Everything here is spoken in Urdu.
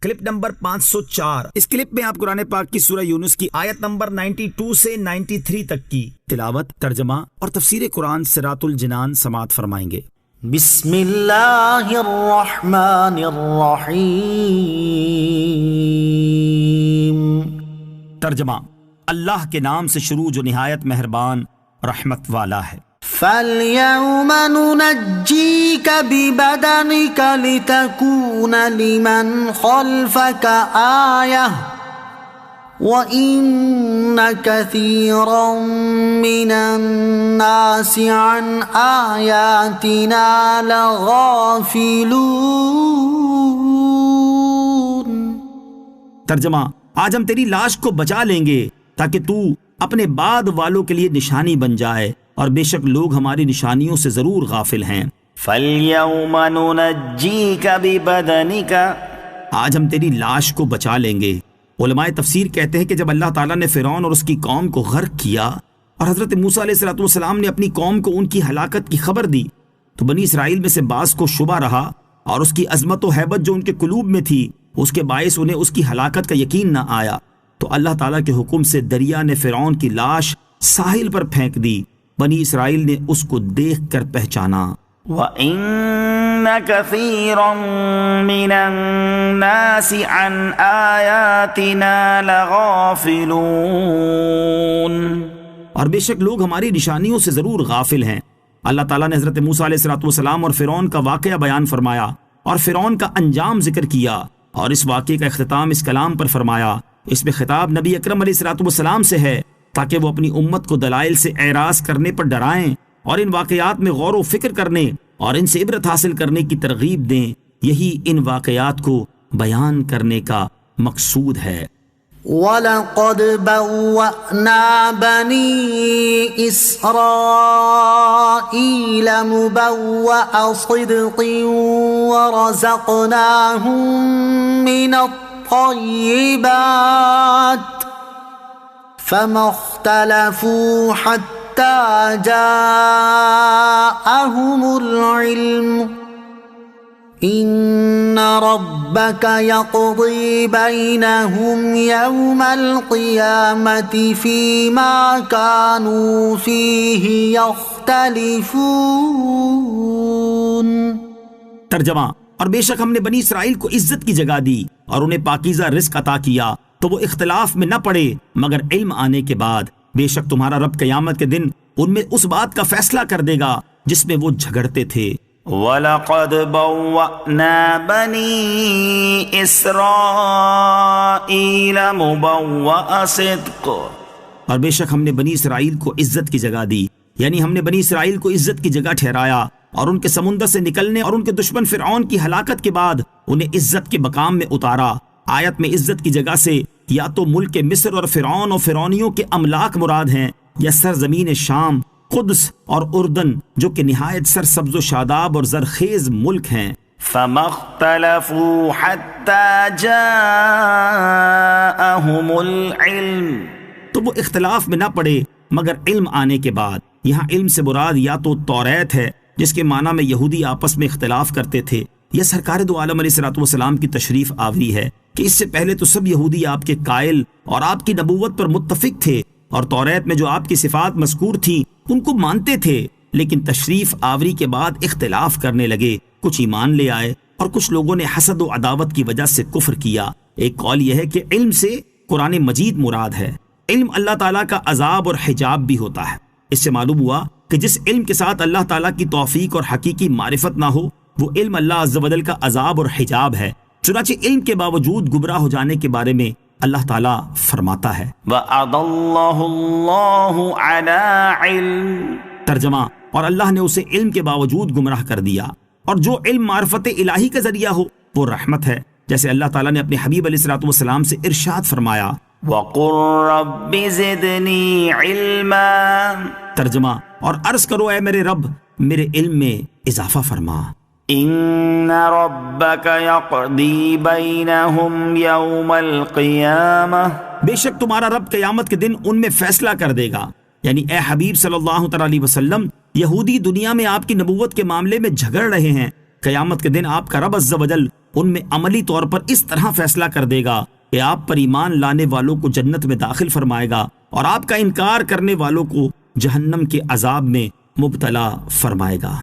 Clip number 504۔ اس کلپ میں آپ قرآن پاک کی سورہ یونس کی آیت نمبر 92 سے 93 تک کی تلاوت، ترجمہ اور تفسیر قرآن صراط الجنان سماعت فرمائیں گے۔ بسم اللہ الرحمن الرحیم۔ ترجمہ، اللہ کے نام سے شروع جو نہایت مہربان رحمت والا ہے۔ فَالْيَوْمَ نُنَجِّيكَ بِبَدَنِكَ لِتَكُونَ لِمَنْ خَلْفَكَ آيَةً وَإِنَّ كَثِيرًا مِّنَ النَّاسِ عَنْ آيَاتِنَا لَغَافِلُونَ۔ ترجمہ، آج ہم تیری لاش کو بچا لیں گے تاکہ تو اپنے بعد والوں کے لیے نشانی بن جائے، اور بے شک لوگ ہماری نشانیوں سے ضرور غافل ہیں۔ فَالْيَوْمَ نُنَجِّيكَ بِبَدَنِكَ، آج ہم تیری لاش کو بچا لیں گے۔ علماء تفسیر کہتے ہیں کہ جب اللہ تعالیٰ نے فرعون اور اس کی قوم کو غرق کیا اور حضرت موسیٰ علیہ السلام نے اپنی قوم کو ان کی ہلاکت کی خبر دی، تو بنی اسرائیل میں سے بعض کو شبہ رہا، اور اس کی عظمت و ہیبت جو ان کے قلوب میں تھی اس کے باعث انہیں اس کی ہلاکت کا یقین نہ آیا، تو اللہ تعالیٰ کے حکم سے دریا نے فرعون کی لاش ساحل پر پھینک دی۔ بنی اسرائیل نے اس کو دیکھ کر پہچانا۔ وَإِنَّ كَثِيرًا مِّنَ النَّاسِ عَنْ آيَاتِنَا لَغَافِلُونَ، اور بے شک لوگ ہماری نشانیوں سے ضرور غافل ہیں۔ اللہ تعالیٰ نے حضرت موسیٰ علیہ السلام اور فرعون کا واقعہ بیان فرمایا اور فرعون کا انجام ذکر کیا، اور اس واقعے کا اختتام اس کلام پر فرمایا۔ اس میں خطاب نبی اکرم علیہ السلام سے ہے تاکہ وہ اپنی امت کو دلائل سے اعراض کرنے پر ڈرائیں اور ان واقعات میں غور و فکر کرنے اور ان سے عبرت حاصل کرنے کی ترغیب دیں۔ یہی ان واقعات کو بیان کرنے کا مقصود ہے۔ وَلَقَدْ بَوَّأْنَا بَنِي إِسْرَائِيلَ مُبَوَّأَ صِدْقٍ وَرَزَقْنَاهُم مِّنَ الطَّيِّبَاتِ فَمَا اخْتَلَفُوا حَتَّى جَاءَهُمُ الْعِلْمُ إِنَّ رَبَّكَ يَقْضِي بَيْنَهُمْ يَوْمَ الْقِيَامَةِ فِيمَا كَانُوا فِيهِ يَخْتَلِفُونَ۔ ترجمہ، اور بے شک ہم نے بنی اسرائیل کو عزت کی جگہ دی اور انہیں پاکیزہ رزق عطا کیا تو وہ اختلاف میں نہ پڑے مگر علم آنے کے بعد۔ بے شک تمہارا رب قیامت کے دن ان میں اس بات کا فیصلہ کر دے گا جس میں وہ جھگڑتے تھے۔ وَلَقَدْ بَوَّأْنَا بَنِي إِسْرَائِيلَ مُبَوَّأَ صِدْقٍ، اور بے شک ہم نے بنی اسرائیل کو عزت کی جگہ دی، یعنی ہم نے بنی اسرائیل کو عزت کی جگہ ٹھہرایا، اور ان کے سمندر سے نکلنے اور ان کے دشمن فرعون کی ہلاکت کے بعد انہیں عزت کے مقام میں اتارا۔ آیت میں عزت کی جگہ سے یا تو ملک مصر اور فرعون اور فرعونیوں کے املاک مراد ہیں، یا سرزمین شام، قدس اور اردن جو کہ نہایت سرسبز و شاداب اور زرخیز ملک ہیں۔ فَمَا اخْتَلَفُوا حَتَّى جَاءَهُمُ الْعِلْمُ، تو وہ اختلاف میں نہ پڑے مگر علم آنے کے بعد۔ یہاں علم سے مراد یا تو توریت ہے جس کے معنی میں یہودی آپس میں اختلاف کرتے تھے، یا سرکار دو عالم علیہ السلام کی تشریف آوری ہے کہ اس سے پہلے تو سب یہودی آپ کے قائل اور آپ کی نبوت پر متفق تھے، اور توریت میں جو آپ کی صفات مذکور تھیں ان کو مانتے تھے، لیکن تشریف آوری کے بعد اختلاف کرنے لگے۔ کچھ ایمان لے آئے اور کچھ لوگوں نے حسد و عداوت کی وجہ سے کفر کیا۔ ایک قول یہ ہے کہ علم سے قرآن مجید مراد ہے۔ علم اللہ تعالیٰ کا عذاب اور حجاب بھی ہوتا ہے۔ اس سے معلوم ہوا کہ جس علم کے ساتھ اللہ تعالیٰ کی توفیق اور حقیقی معرفت نہ ہو وہ علم اللہ عز و جل کا عذاب اور حجاب ہے۔ چنانچہ علم کے باوجود گمراہ ہو جانے کے بارے میں اللہ تعالیٰ فرماتا ہے وَأَضَلَّهُ اللَّهُ عَلَىٰ عِلْمٍ، ترجمہ، اور اللہ نے اسے علم کے باوجود گمراہ کر دیا، اور جو علم معرفت الہی کا ذریعہ ہو وہ رحمت ہے، جیسے اللہ تعالیٰ نے اپنے حبیب علیہ السلام سے ارشاد فرمایا وَقُلْ رَبِّ زِدْنِي عِلْمًا، ترجمہ، اور عرض کرو اے میرے رب میرے علم میں اضافہ فرما۔ إِنَّ رَبَّكَ يَقْضِي بَيْنَهُمْ يَوْمَ الْقِيَامَةِ، بے شک تمہارا رب قیامت کے دن ان میں فیصلہ کر دے گا۔ یعنی اے حبیب صلی اللہ علیہ وسلم، یہودی دنیا میں آپ کی نبوت کے معاملے میں جھگڑ رہے ہیں، قیامت کے دن آپ کا رب عز و جل ان میں عملی طور پر اس طرح فیصلہ کر دے گا کہ آپ پر ایمان لانے والوں کو جنت میں داخل فرمائے گا اور آپ کا انکار کرنے والوں کو جہنم کے عذاب میں مبتلا فرمائے گا۔